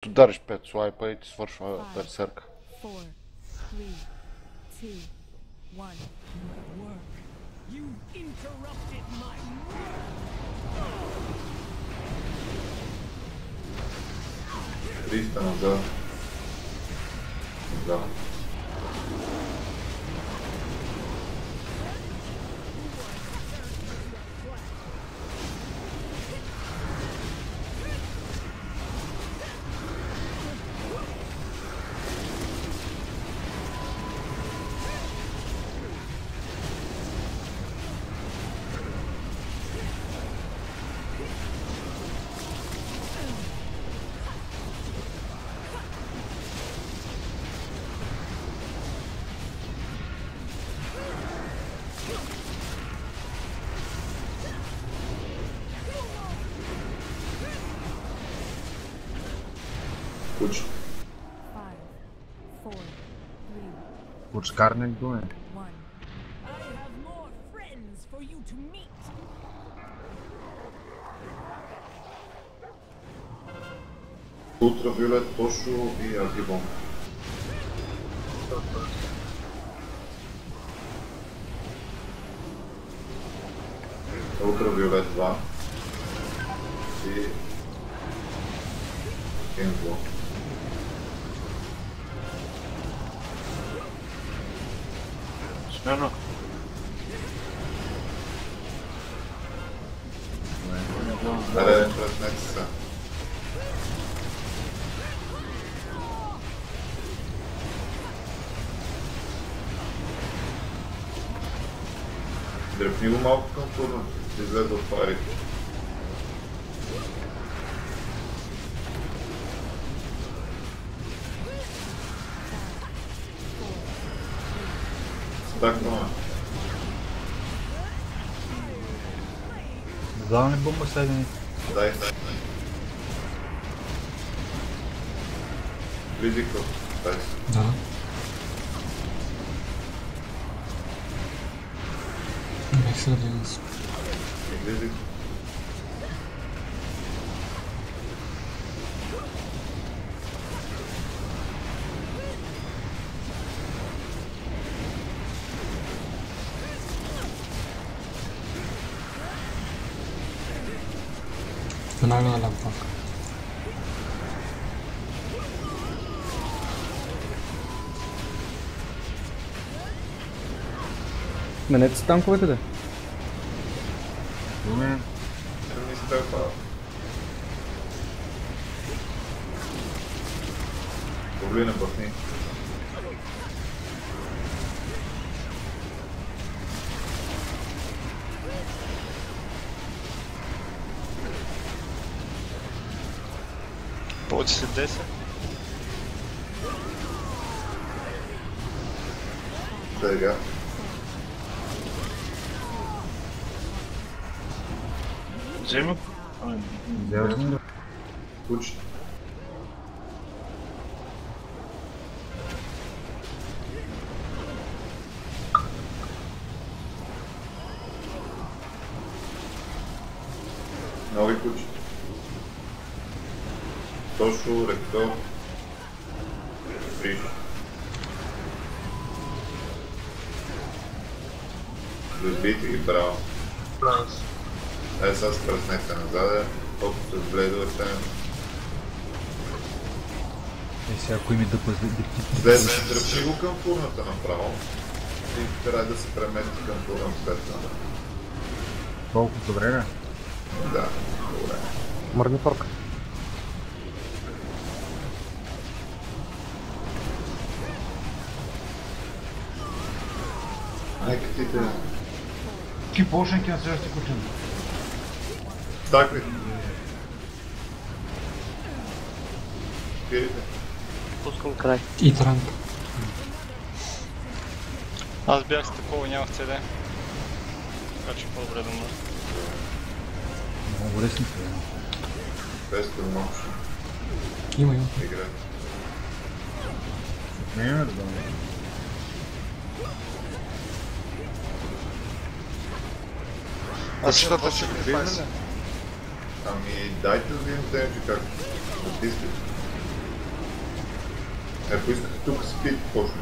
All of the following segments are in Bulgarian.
удариш 5 слайпа и ти свършва берсерка. Триста назад. Да. Куч. Куч карнек дуе. Ултравиолет, Тошо и Аргибон. Ултравиолет 2 и Кензло. Смено. Аре, преснете се. Дръпни го малко към фурна, ще излезе от парите. Стакваме. Даваме бомба следени. Дай. Влизи къв. Дай. Да. Не се влиза. Влизи. Веднага на лампак. Менете са танковете, да? Думе. Тръгни стълпа. Проблина пътни. Получи се 10. Сега. Вземи. Взел съм го. Куч. Нови кучи. Тошо, Ректор. Фриш. Разбийте ги право. Ай сега спръснете назаде, колкото с блейдовете. Сега ако ми да пазли След дръпни го към фурната направо и трябва да се премести към фурната след това. колкото време. Да, добре. Мърни форка. Нека ти те... Ки почнеки на следващия кутин. Стакли. Спирите. Пускам край. И транк. Аз бях с такова и нямах CD. Така че по-добре да мръсна. Много лесно се. Без търмокши. Има. Игра. Не има да дам. Защитата ще ви ли? Ами дайте да видим те, че как натискате. Ако искате тук спит, почне.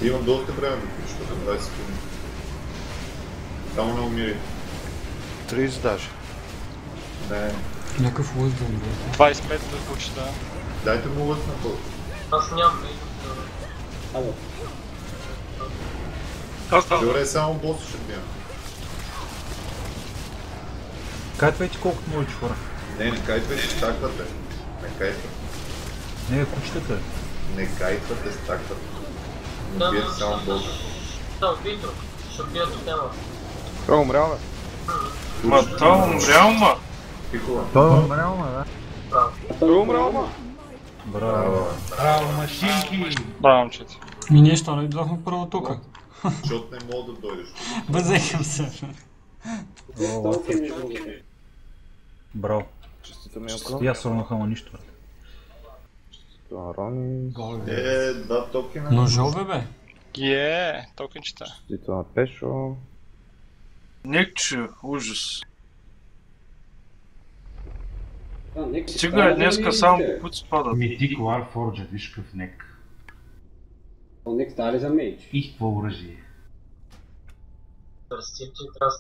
Имам доста време да пиша, до 20 секунди. Само не умирайте. 30 даже. Не, Някакъв лъз да умре. 25 да почита. дайте му лъс на пълз. Аз нямам Добре, само боса ще бия. Кайтвайте колкото можете хора. Не кайтвайте, стаквате. Не кайтвате. Не, кучетата. Не кайтвате, стаквате. Не биете само боса. Да, убий друг. Ще убия до тема. Той е умрял, бе. Ма, Това умрял, ма! Тихо, Той е умрял, да. Той е умрял, ма. Браво. Браво, машинки! Браво, момчета. Ми нещо, не дойдохме първо тука. защото не мога да дойдеш. Бъзехам се. Браво. Честито Милко. И аз сърнаха, ама нищо. Това Рони. Да, токена. Но жове бе. Токенчета. Честито на Пешо. Некче, ужас. Стига днеска само по път спадат. Митик Warforged, виж какъв нек. Нек стали за меч. И какво оръжие. Търсите, трябва